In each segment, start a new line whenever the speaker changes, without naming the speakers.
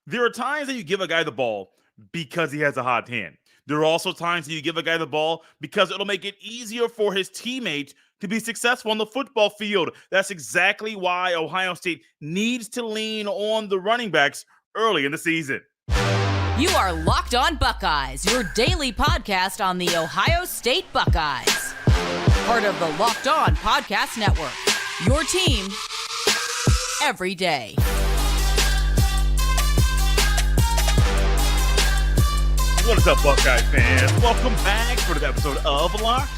There are times that you give a guy the ball because he has a hot hand. There are also times that you give a guy the ball because it'll make it easier for his teammates to be successful on the football field. That's exactly why Ohio State needs to lean on the running backs early in the season.
You are Locked On Buckeyes, your daily podcast on the Ohio State Buckeyes. Part of the Locked On Podcast Network, your team every day.
What is up, Buckeye fans? Welcome back for the episode of Locked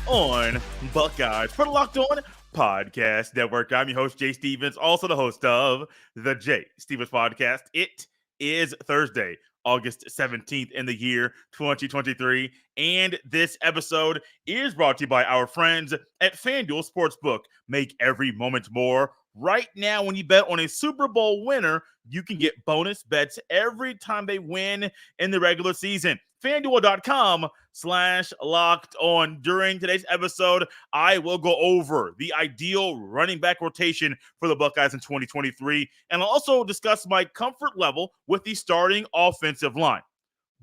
On Buckeyes for the Locked On Podcast Network. I'm your host, Jay Stevens, also the host of the Jay Stevens Podcast. It is Thursday, August 17th in the year 2023, and this episode is brought to you by our friends at FanDuel Sportsbook. Make every moment more. Right now, when you bet on a Super Bowl winner, you can get bonus bets every time they win in the regular season. FanDuel.com/locked on. During today's episode, I will go over the ideal running back rotation for the Buckeyes in 2023, and I'll also discuss my comfort level with the starting offensive line.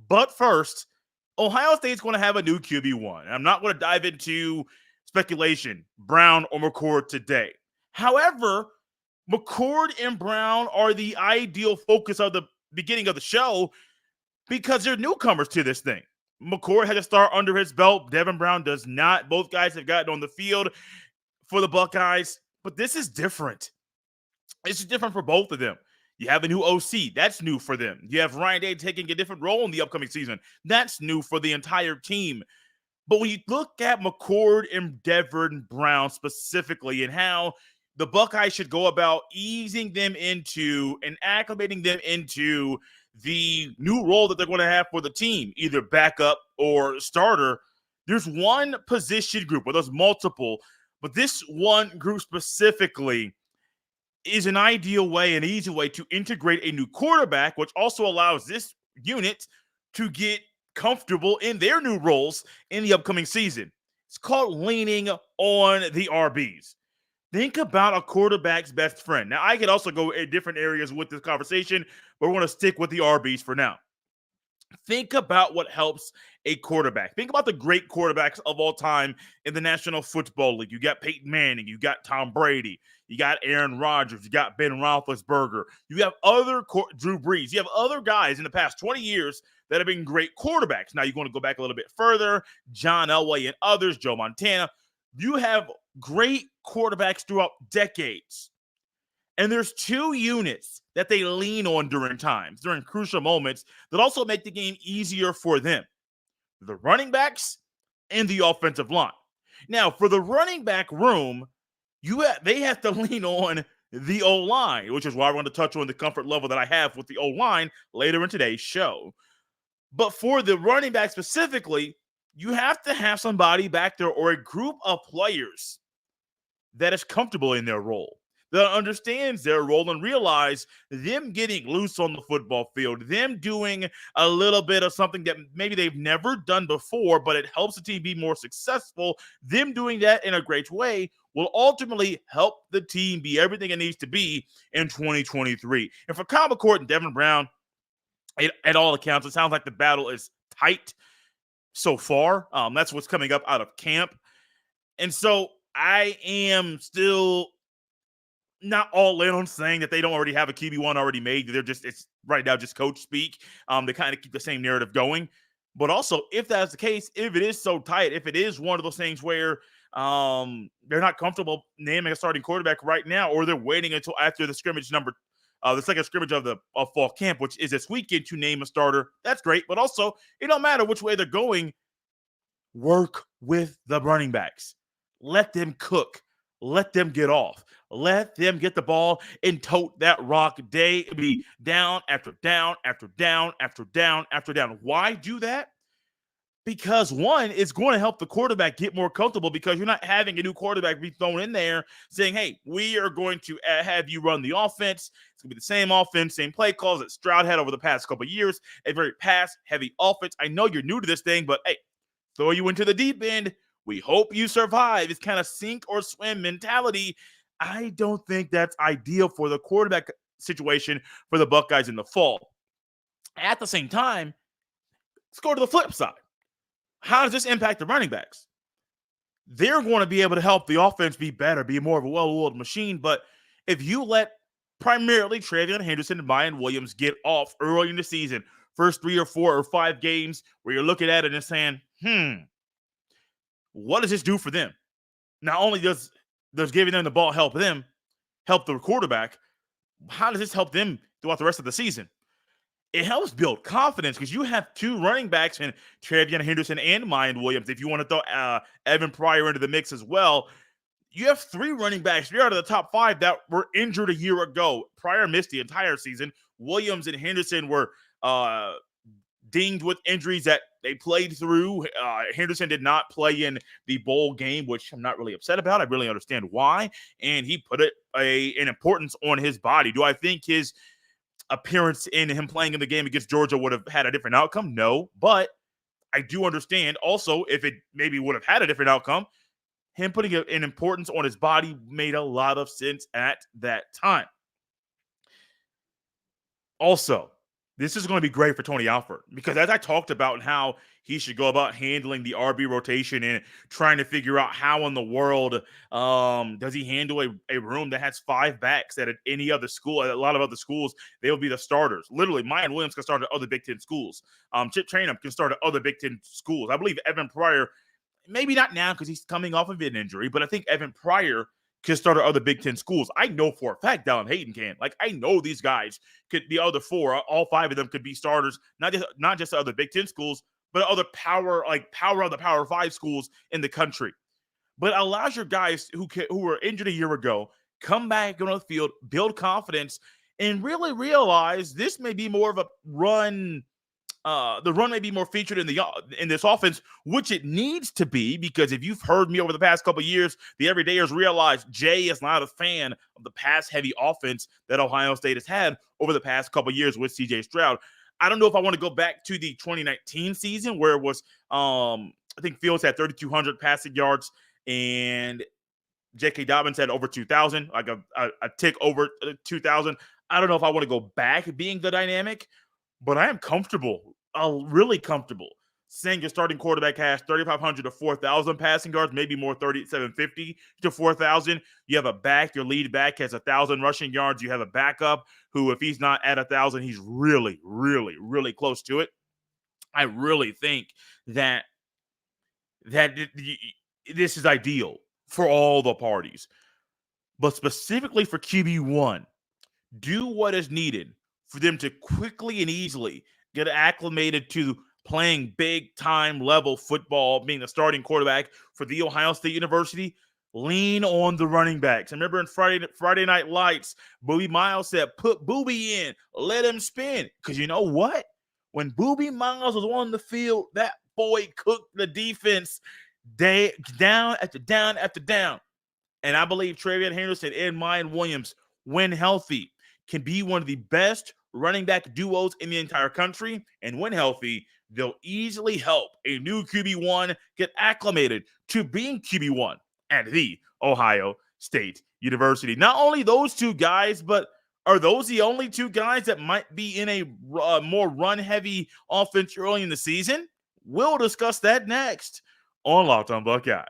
But first, Ohio State's going to have a new QB1. I'm not going to dive into speculation, Brown or McCord today. However, McCord and Brown are the ideal focus of the beginning of the show because they're newcomers to this thing. McCord had to start under his belt. Devin Brown does not. Both guys have gotten on the field for the Buckeyes, but this is different. This is different for both of them. You have a new OC. That's new for them. You have Ryan Day taking a different role in the upcoming season. That's new for the entire team. But when you look at McCord and Devin Brown specifically and how the Buckeyes should go about easing them into and acclimating them into the new role that they're going to have for the team, either backup or starter, there's one position group, well, there's multiple, but this one group specifically is an ideal way, an easy way to integrate a new quarterback, which also allows this unit to get comfortable in their new roles in the upcoming season. It's called leaning on the RBs. Think about a quarterback's best friend. Now, I could also go in different areas with this conversation, but we're going to stick with the RBs for now. Think about what helps a quarterback. Think about the great quarterbacks of all time in the National Football League. You got Peyton Manning. You got Tom Brady. You got Aaron Rodgers. You got Ben Roethlisberger. You have Drew Brees. You have other guys in the past 20 years that have been great quarterbacks. Now, you're going to go back a little bit further. John Elway and others, Joe Montana. You have great quarterbacks throughout decades. And there's two units that they lean on during crucial moments, that also make the game easier for them. The running backs and the offensive line. Now, for the running back room, they have to lean on the O-line, which is why we're going to touch on the comfort level that I have with the O-line later in today's show. But for the running back specifically, you have to have somebody back there or a group of players that is comfortable in their role, that understands their role and realize them getting loose on the football field, them doing a little bit of something that maybe they've never done before, but it helps the team be more successful. Them doing that in a great way will ultimately help the team be everything it needs to be in 2023. And for Kyle McCord and Devin Brown, at all accounts, it sounds like the battle is tight so far. That's what's coming up out of camp. And so I am still not all in on saying that they don't already have a QB1 already made. It's right now just coach speak. They kind of keep the same narrative going. But also, if that's the case, if it is so tight, if it is one of those things where they're not comfortable naming a starting quarterback right now, or they're waiting until after the scrimmage the second scrimmage of fall camp, which is this weekend, to name a starter, that's great. But also, it don't matter which way they're going. Work with the running backs. Let them cook. Let them get off. Let them get the ball and tote that rock day. Be down after down after down after down after down. Why do that? Because one, it's going to help the quarterback get more comfortable, because you're not having a new quarterback be thrown in there saying, hey, we are going to have you run the offense. It's going to be the same offense, same play calls that Stroud had over the past couple of years, a very pass-heavy offense. I know you're new to this thing, but hey, throw you into the deep end. We hope you survive. It's kind of sink or swim mentality. I don't think that's ideal for the quarterback situation for the Buckeyes in the fall. At the same time, let's go to the flip side. How does this impact the running backs? They're going to be able to help the offense be better, be more of a well-oiled machine. But if you let primarily Travion Henderson and Miyan Williams get off early in the season, first 3 or 4 or 5 games where you're looking at it and saying, what does this do for them? Not only does giving them the ball help the quarterback, how does this help them throughout the rest of the season? It helps build confidence because you have 2 running backs in Travion Henderson and Miyan Williams. If you want to throw Evan Pryor into the mix as well, you have 3 running backs, 3 out of the top 5 that were injured a year ago. Pryor missed the entire season. Williams and Henderson were dinged with injuries that they played through. Henderson did not play in the bowl game, which I'm not really upset about. I really understand why. And he put an importance on his body. Do I think his appearance in him playing in the game against Georgia would have had a different outcome? No, but I do understand also if it maybe would have had a different outcome, him putting an importance on his body made a lot of sense at that time. Also, this is going to be great for Tony Alford because as I talked about and how he should go about handling the RB rotation and trying to figure out how in the world does he handle a room that has 5 backs at any other school. At a lot of other schools, they'll be the starters. Literally, Miyan Williams can start at other Big Ten schools. Chip Trayanum can start at other Big Ten schools. I believe Evan Pryor, maybe not now because he's coming off of an injury, but I think Evan Pryor can start at other Big Ten schools. I know for a fact Dallin Hayden can. Like, I know these guys could be other 4, all 5 of them could be starters, not just other Big Ten schools, but other power of the Power 5 schools in the country. But it allows your guys who were injured a year ago come back on the field, build confidence, and really realize this may be more of a run. The run may be more featured in this offense, which it needs to be, because if you've heard me over the past couple of years, the everydayers realize Jay is not a fan of the pass-heavy offense that Ohio State has had over the past couple of years with C.J. Stroud. I don't know if I want to go back to the 2019 season where it was, I think Fields had 3,200 passing yards and J.K. Dobbins had over 2,000, like a tick over 2,000. I don't know if I want to go back being the dynamic, but I am comfortable, really comfortable, saying your starting quarterback has 3,500 to 4,000 passing yards, maybe more 3,750 to 4,000. You have a back, your lead back has 1,000 rushing yards. You have a backup who, if he's not at 1,000, he's really, really, really close to it. I really think that this is ideal for all the parties, but specifically for QB1, do what is needed for them to quickly and easily get acclimated to playing big-time level football, being the starting quarterback for the Ohio State University. Lean on the running backs. I remember in Friday Night Lights, Boobie Miles said, put Boobie in, let him spin. Because you know what? When Boobie Miles was on the field, that boy cooked the defense down after down after down. And I believe Travion Henderson and Miyan Williams, when healthy, can be one of the best running back duos in the entire country. And when healthy, they'll easily help a new QB1 get acclimated to being QB1 at the Ohio State University. Not only those 2 guys, but are those the only 2 guys that might be in a more run-heavy offense early in the season? We'll discuss that next on Locked On Buckeyes.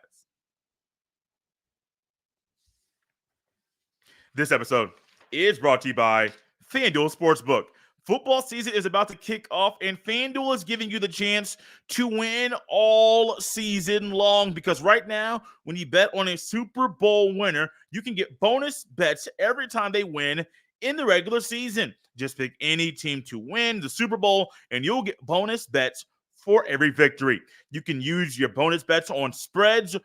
This episode is brought to you by FanDuel Sportsbook. Football season is about to kick off, and FanDuel is giving you the chance to win all season long, because right now, when you bet on a Super Bowl winner, you can get bonus bets every time they win in the regular season. Just pick any team to win the Super Bowl, and you'll get bonus bets for every victory. You can use your bonus bets on spreads,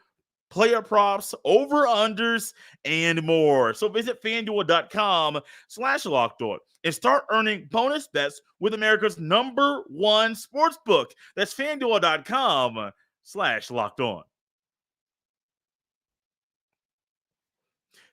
player props, over-unders, and more. So visit FanDuel.com/LockedOn and start earning bonus bets with America's #1 sportsbook. That's FanDuel.com/LockedOn.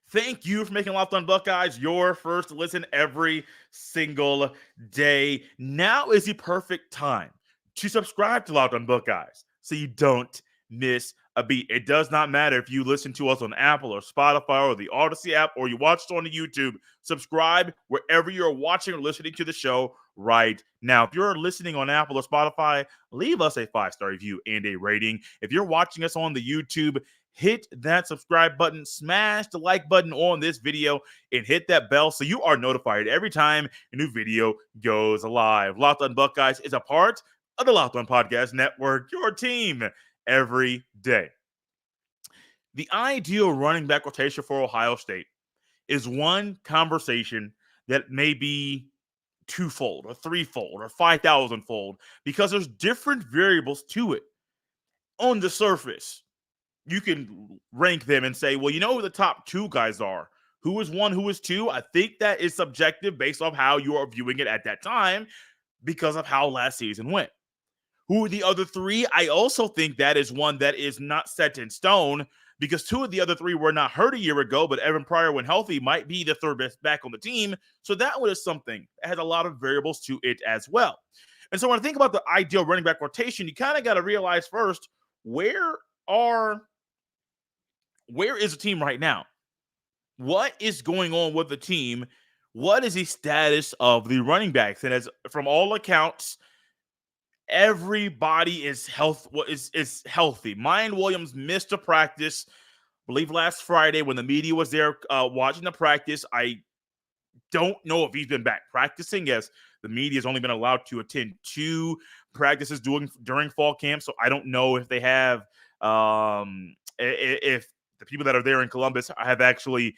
Thank you for making Locked On Buckeyes your first listen every single day. Now is the perfect time to subscribe to Locked On Buckeyes so you don't miss a beat. It does not matter if you listen to us on Apple or Spotify or the Odyssey app, or you watch it on the YouTube. Subscribe wherever you're watching or listening to the show right now. If you're listening on Apple or Spotify, leave us a 5-star review and a rating. If you're watching us on the YouTube, hit that subscribe button, smash the like button on this video, and hit that bell so you are notified every time a new video goes live. Locked On Buckeyes is a part of the Locked On Podcast Network, your team every day. The ideal running back rotation for Ohio State is one conversation that may be twofold or threefold or 5,000-fold because there's different variables to it. On the surface, you can rank them and say, well, you know who the top two guys are. Who is one, who is two? I think that is subjective based off how you are viewing it at that time because of how last season went. Who are the other three? I also think that is one that is not set in stone because two of the other three were not hurt a year ago, but Evan Pryor, when healthy, might be the third best back on the team. So that one is something that has a lot of variables to it as well. And so when I think about the ideal running back rotation, you kind of got to realize first, where is the team right now? What is going on with the team? What is the status of the running backs? And as from all accounts, everybody is healthy. Miyan Williams missed a practice, I believe last Friday when the media was there watching the practice. I don't know if he's been back practicing, as the media has only been allowed to attend 2 practices during fall camp. So I don't know if they have if the people that are there in Columbus have actually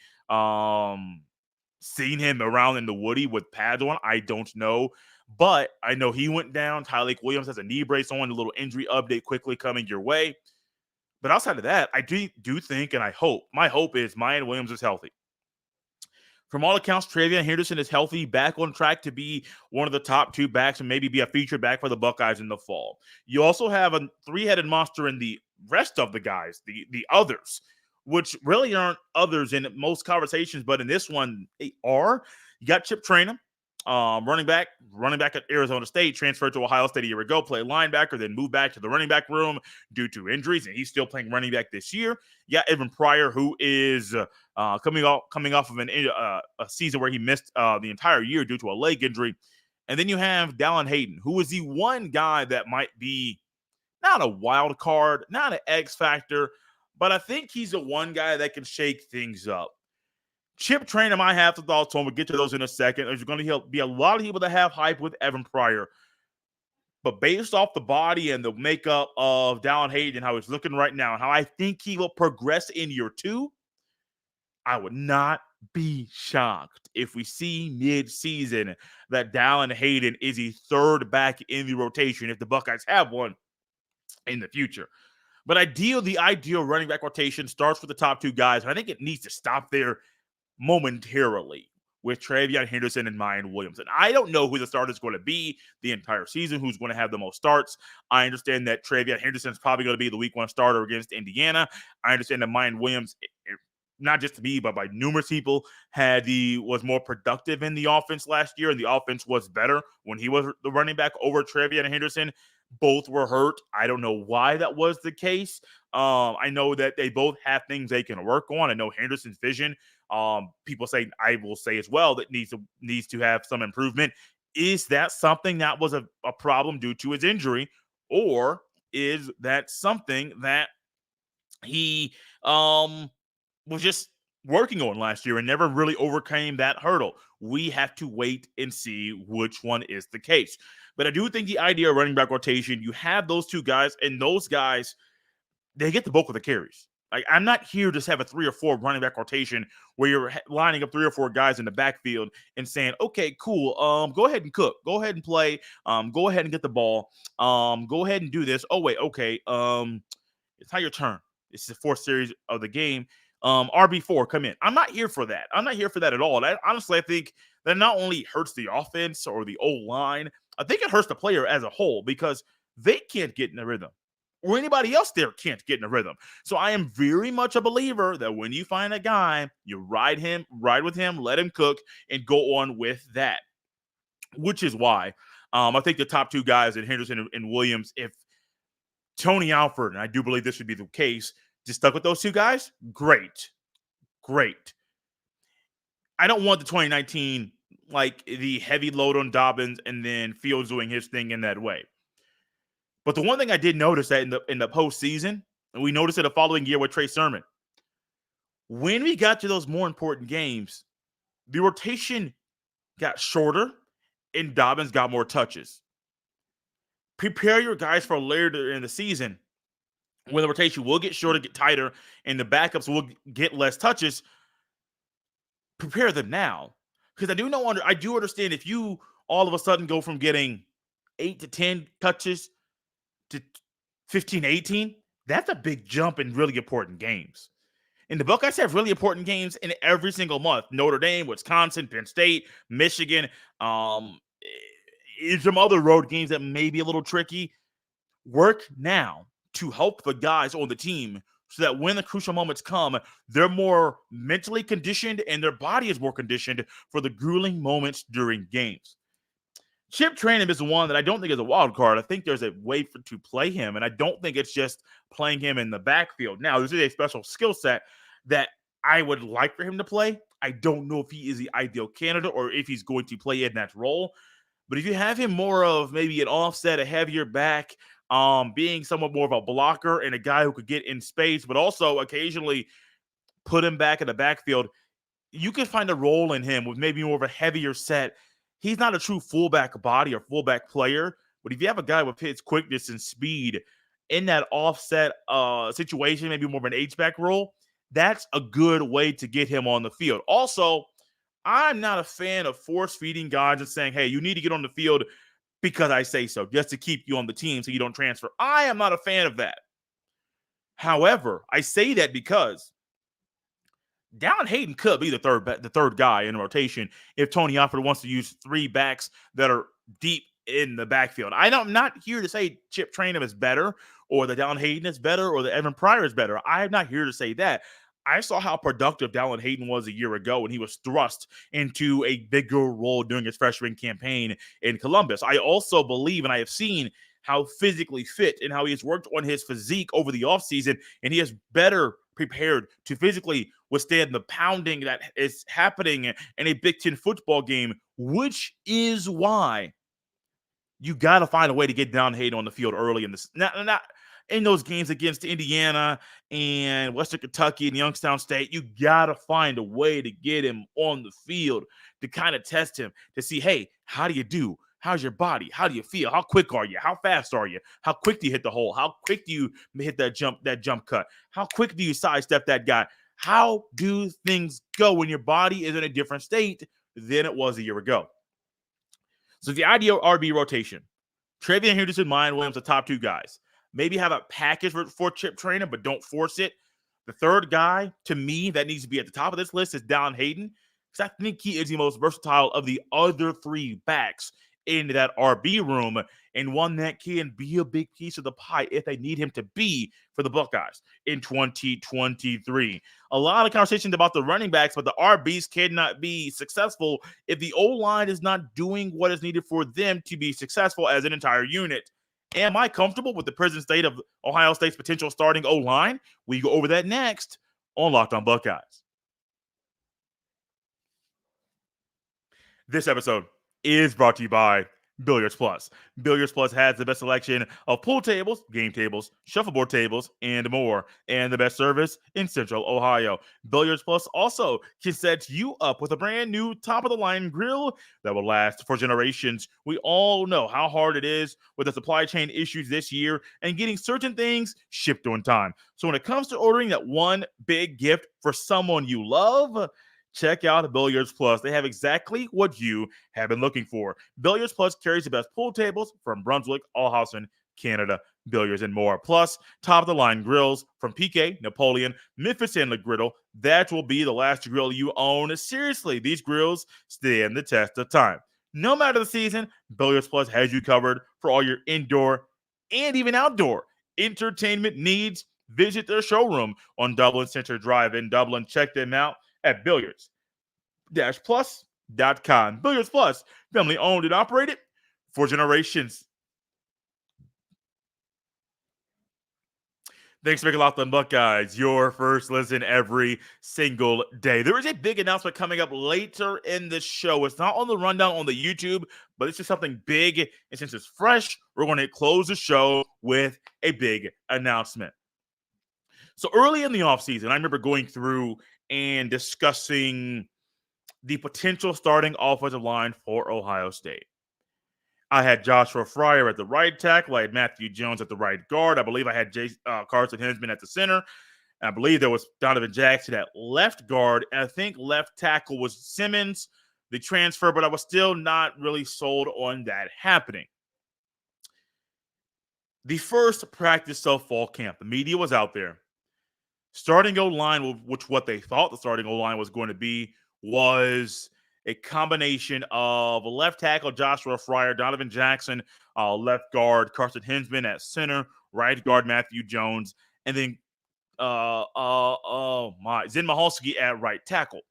seen him around in the Woody with pads on. I don't know. But I know he went down. Tyleik Williams has a knee brace on. A little injury update quickly coming your way. But outside of that, I do think, and my hope is Miyan Williams is healthy. From all accounts, TreVeyon Henderson is healthy, back on track to be one of the top 2 backs and maybe be a featured back for the Buckeyes in the fall. You also have a 3-headed monster in the rest of the guys, the others, which really aren't others in most conversations, but in this one, they are. You got Chip Trayanum, running back at Arizona State, transferred to Ohio State a year ago, played linebacker, then moved back to the running back room due to injuries, and he's still playing running back this year. Yeah, Evan Pryor, who is coming off of a season where he missed the entire year due to a leg injury. And then you have Dallin Hayden, who is the one guy that might be not a wild card, not an X factor, but I think he's the one guy that can shake things up. Chip Trayanum, I have the thoughts on. We'll get to those in a second. There's going to be a lot of people that have hype with Evan Pryor. But based off the body and the makeup of Dallin Hayden, how he's looking right now, and how I think he will progress in year 2, I would not be shocked if we see mid-season that Dallin Hayden is the third back in the rotation if the Buckeyes have one in the future. But the ideal running back rotation starts with the top 2 guys, and I think it needs to stop there momentarily with TreVeyon Henderson and Miyan Williams. And I don't know who the starter is going to be the entire season, who's going to have the most starts. I understand that TreVeyon Henderson is probably going to be the week 1 starter against Indiana. I understand that Miyan Williams, not just to me, but by numerous people, was more productive in the offense last year, and the offense was better when he was the running back over TreVeyon Henderson. Both were hurt. I don't know why that was the case. I know that they both have things they can work on. I know Henderson's vision, people say, I will say as well, that needs to have some improvement. Is that something that was a problem due to his injury, or is that something that he was just working on last year and never really overcame that hurdle? We have to wait and see which one is the case. But I do think the idea of running back rotation, you have those 2 guys, and those guys, they get the bulk of the carries. Like, I'm not here to have a 3 or 4 running back rotation where you're lining up 3 or 4 guys in the backfield and saying, okay, cool, go ahead and cook, go ahead and play, go ahead and get the ball, go ahead and do this. Oh, wait, okay, it's not your turn. It's the 4th series of the game. RB4, come in. I'm not here for that. I'm not here for that at all. And honestly, I think that not only hurts the offense or the O-line, I think it hurts the player as a whole because they can't get in the rhythm, or anybody else there can't get in the rhythm. So I am very much a believer that when you find a guy, you ride with him, let him cook, and go on with that, which is why I think the top 2 guys in Henderson and Williams, if Tony Alford, and I do believe this would be the case, just stuck with those two guys, great. I don't want the 2019, like the heavy load on Dobbins and then Fields doing his thing in that way. But the one thing I did notice that in the postseason, and we noticed it the following year with Trey Sermon, when we got to those more important games, the rotation got shorter and Dobbins got more touches. Prepare your guys for later in the season when the rotation will get shorter, get tighter, and the backups will get less touches. Prepare them now. Because I do understand if you all of a sudden go from getting 8 to 10 touches to 15 to 18, that's a big jump in really important games. And the Buckeyes have really important games in every single month. Notre Dame, Wisconsin, Penn State, Michigan, some other road games that may be a little tricky. Work now to help the guys on the team so that when the crucial moments come, they're more mentally conditioned and their body is more conditioned for the grueling moments during games. Chip Trayanum is the one that I don't think is a wild card. I think there's a way to play him, and I don't think it's just playing him in the backfield. Now, this is a special skill set that I would like for him to play. I don't know if he is the ideal candidate or if he's going to play in that role. But if you have him more of maybe an offset, a heavier back, being somewhat more of a blocker and a guy who could get in space, but also occasionally put him back in the backfield, you can find a role in him with maybe more of a heavier set. He's not a true fullback body or fullback player, but if you have a guy with his quickness and speed in that offset situation, maybe more of an H-back role, that's a good way to get him on the field. Also, I'm not a fan of force-feeding guys and saying, hey, you need to get on the field because I say so, just to keep you on the team so you don't transfer. I am not a fan of that. However, I say that because Dallin Hayden could be the third guy in rotation if Tony Alford wants to use three backs that are deep in the backfield. I'm not here to say Chip Trayanum is better or that Dallin Hayden is better or that Evan Pryor is better. I am not here to say that. I saw how productive Dallin Hayden was a year ago when he was thrust into a bigger role during his freshman campaign in Columbus. I also believe, and I have seen how physically fit and how he has worked on his physique over the offseason, and he is better prepared to physically withstand the pounding that is happening in a Big Ten football game, which is why you got to find a way to get Dallin Hayden on the field early in this. Not in those games against Indiana and Western Kentucky and Youngstown State. You got to find a way to get him on the field to kind of test him to see, hey, how do you do? How's your body? How do you feel? How quick are you? How fast are you? How quick do you hit the hole? How quick do you hit that jump cut? How quick do you sidestep that guy? How do things go when your body is in a different state than it was a year ago? So the ideal RB rotation, Travion Henderson, Miyan Williams, the top two guys. Maybe have a package for Chip Trayanum, but don't force it. The third guy, to me, that needs to be at the top of this list is Dallin Hayden, because I think he is the most versatile of the other three backs in that RB room, and one that can be a big piece of the pie if they need him to be for the Buckeyes in 2023. A lot of conversations about the running backs, but the RBs cannot be successful if the O-line is not doing what is needed for them to be successful as an entire unit. Am I comfortable with the present state of Ohio State's potential starting O-line? We go over that next on Locked On Buckeyes. This episode is brought to you by Billiards Plus. Billiards Plus has the best selection of pool tables, game tables, shuffleboard tables, and more, and the best service in Central Ohio. Billiards Plus also can set you up with a brand new top-of-the-line grill that will last for generations. We all know how hard it is with the supply chain issues this year and getting certain things shipped on time. So when it comes to ordering that one big gift for someone you love, check out Billiards Plus. They have exactly what you have been looking for. Billiards Plus carries the best pool tables from Brunswick, Allhausen, Canada, Billiards, and more. Plus, top-of-the-line grills from PK, Napoleon, Memphis, and Le Griddle. That will be the last grill you own. Seriously, these grills stand the test of time. No matter the season, Billiards Plus has you covered for all your indoor and even outdoor entertainment needs. Visit their showroom on Dublin Center Drive in Dublin. Check them out at billiards-plus.com. Billiards Plus, family owned and operated for generations. Thanks for making Locked On Buckeyes your first listen every single day. There is a big announcement coming up later in the show. It's not on the rundown on the YouTube, but it's just something big. And since it's fresh, we're going to close the show with a big announcement. So early in the offseason, I remember going through and discussing the potential starting offensive line for Ohio State. I had Joshua Fryer at the right tackle. I had Matthew Jones at the right guard. I believe I had Carson Hinsman at the center. And I believe there was Donovan Jackson at left guard. And I think left tackle was Simmons, the transfer, but I was still not really sold on that happening. The first practice of fall camp, the media was out there. Starting O-line, which what they thought the starting O-line was going to be, was a combination of left tackle Joshua Fryer, Donovan Jackson, left guard Carson Hinsman at center, right guard Matthew Jones, and then Zen Mahalski at right tackle.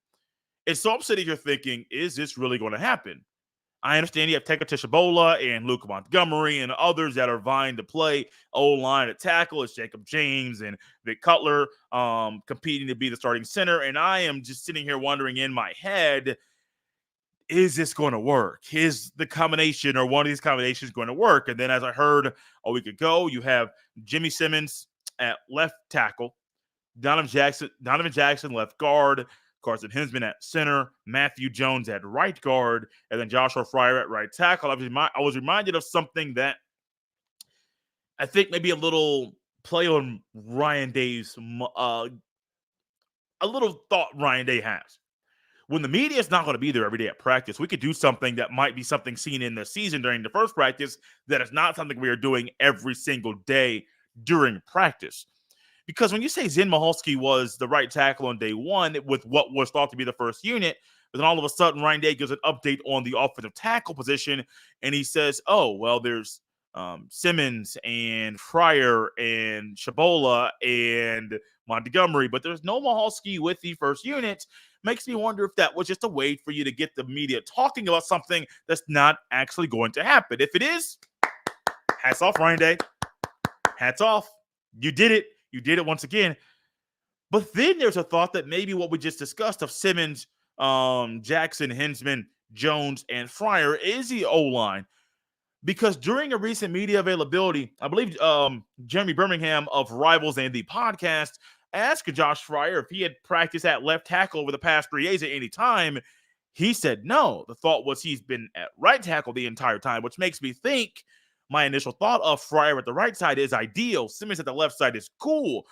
And so I'm sitting here thinking, is this really going to happen? I understand you have Teka Tishabola and Luke Montgomery and others that are vying to play O-line at tackle. It's Jacob James and Vic Cutler competing to be the starting center. And I am just sitting here wondering in my head, is this going to work? Is the combination or one of these combinations going to work? And then as I heard a week ago, you have Jimmy Simmons at left tackle, Donovan Jackson left guard, Carson Hinsman at center, Matthew Jones at right guard, and then Joshua Fryer at right tackle. I was reminded of something that I think maybe a little play on Ryan Day's, a little thought Ryan Day has. When the media is not going to be there every day at practice, we could do something that might be something seen in the season during the first practice that is not something we are doing every single day during practice. Because when you say Zen Mahalski was the right tackle on day one with what was thought to be the first unit, but then all of a sudden Ryan Day gives an update on the offensive tackle position, and he says, oh, well, there's Simmons and Fryer and Shabola and Montgomery, but there's no Mahalski with the first unit. Makes me wonder if that was just a way for you to get the media talking about something that's not actually going to happen. If it is, hats off, Ryan Day. Hats off. You did it. You did it once again. But then there's a thought that maybe what we just discussed of Simmons, Jackson, Hinsman, Jones, and Fryer is the O-line. Because during a recent media availability, I believe Jeremy Birmingham of Rivals and the podcast asked Josh Fryer if he had practiced at left tackle over the past 3 days at any time. He said no. The thought was he's been at right tackle the entire time, which makes me think my initial thought of Fryer at the right side is ideal. Simmons at the left side is cool.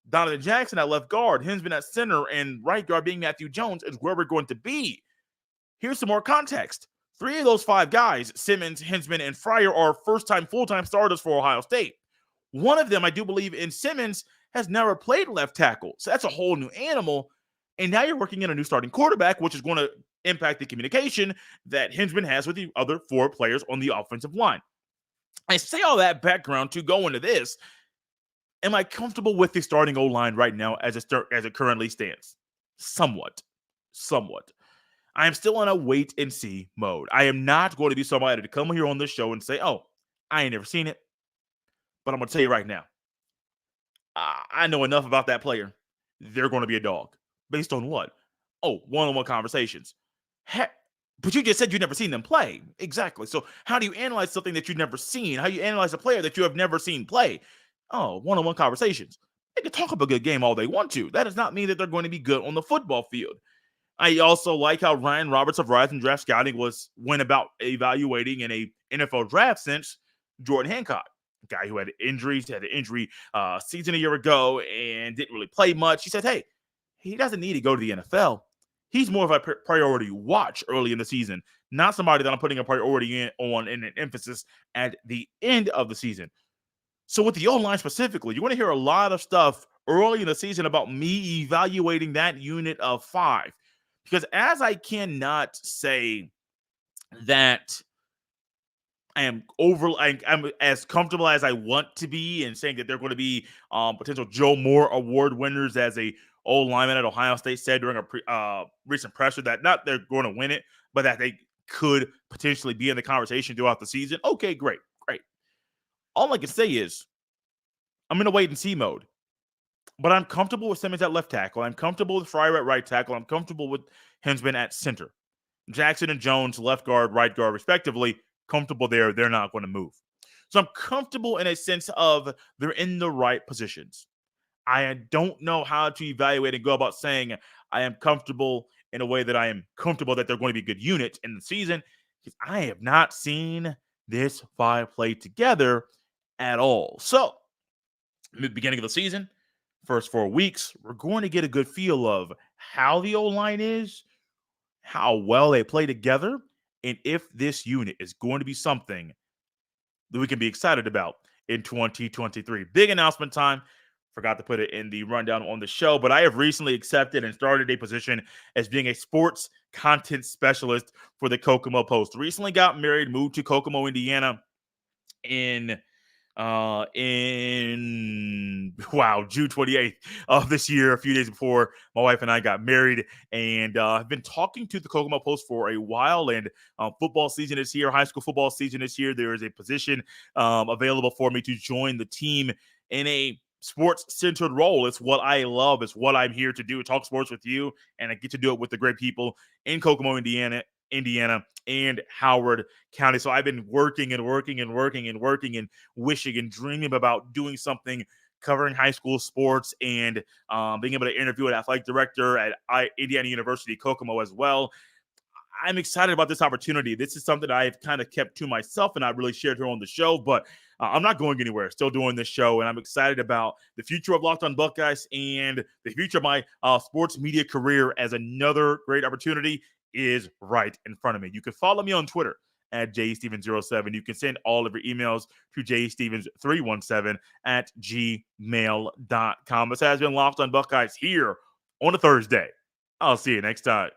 Donovan Jackson at left guard, Hinsman at center, and right guard being Matthew Jones is where we're going to be. Here's some more context. 3 of those 5 guys, Simmons, Hinsman, and Fryer, are first-time, full-time starters for Ohio State. One of them, I do believe, in Simmons, has never played left tackle. So that's a whole new animal. And now you're working in a new starting quarterback, which is going to impact the communication that Hinsman has with the other 4 players on the offensive line. I say all that background to go into this. Am I comfortable with the starting O-line right now as it currently stands? Somewhat. I am still in a wait and see mode. I am not going to be somebody to come here on this show and say, oh, I ain't never seen it. But I'm going to tell you right now, I know enough about that player. They're going to be a dog. Based on what? Oh, one-on-one conversations. But you just said you've never seen them play. Exactly. So how do you analyze something that you've never seen? How do you analyze a player that you have never seen play? Oh, one-on-one conversations. They can talk about a good game all they want to. That does not mean that they're going to be good on the football field. I also like how Ryan Roberts of Rise and Draft Scouting went about evaluating in a NFL draft since Jordan Hancock. Guy who had injuries, had an injury season a year ago and didn't really play much. He said, hey, he doesn't need to go to the NFL. He's more of a priority watch early in the season, not somebody that I'm putting a priority on and an emphasis at the end of the season. So with the O-line specifically, you're going to hear a lot of stuff early in the season about me evaluating that unit of 5. Because as I cannot say that I'm as comfortable as I want to be in saying that they're going to be potential Joe Moore Award winners, as a old lineman at Ohio State said during a recent presser, that not they're going to win it, but that they could potentially be in the conversation throughout the season. Okay, great. All I can say is I'm in a wait and see mode. But I'm comfortable with Simmons at left tackle. I'm comfortable with Fryer at right tackle. I'm comfortable with Hensman at center. Jackson and Jones, left guard, right guard, respectively, comfortable there. They're not going to move. So I'm comfortable in a sense of they're in the right positions. I don't know how to evaluate and go about saying I am comfortable in a way that I am comfortable that they're going to be a good unit in the season, because I have not seen this five play together at all. So, in the beginning of the season, first 4 weeks, we're going to get a good feel of how the O-line is, how well they play together, and if this unit is going to be something that we can be excited about in 2023. Big announcement time. Forgot to put it in the rundown on the show, but I have recently accepted and started a position as being a sports content specialist for the Kokomo Post. Recently got married, moved to Kokomo, Indiana in June 28th of this year, a few days before my wife and I got married. And I've been talking to the Kokomo Post for a while, and football season is here, high school football season is here. There is a position available for me to join the team in a sports-centered role. It's what I love. It's what I'm here to do, talk sports with you, and I get to do it with the great people in Kokomo, Indiana, and Howard County. So I've been working and wishing and dreaming about doing something covering high school sports and being able to interview an athletic director at Indiana University, Kokomo as well. I'm excited about this opportunity. This is something I've kind of kept to myself and not really shared here on the show, but I'm not going anywhere. Still doing this show, and I'm excited about the future of Locked On Buckeyes and the future of my sports media career, as another great opportunity is right in front of me. You can follow me on Twitter at jstevens07. You can send all of your emails to jstevens317@gmail.com. This has been Locked On Buckeyes here on a Thursday. I'll see you next time.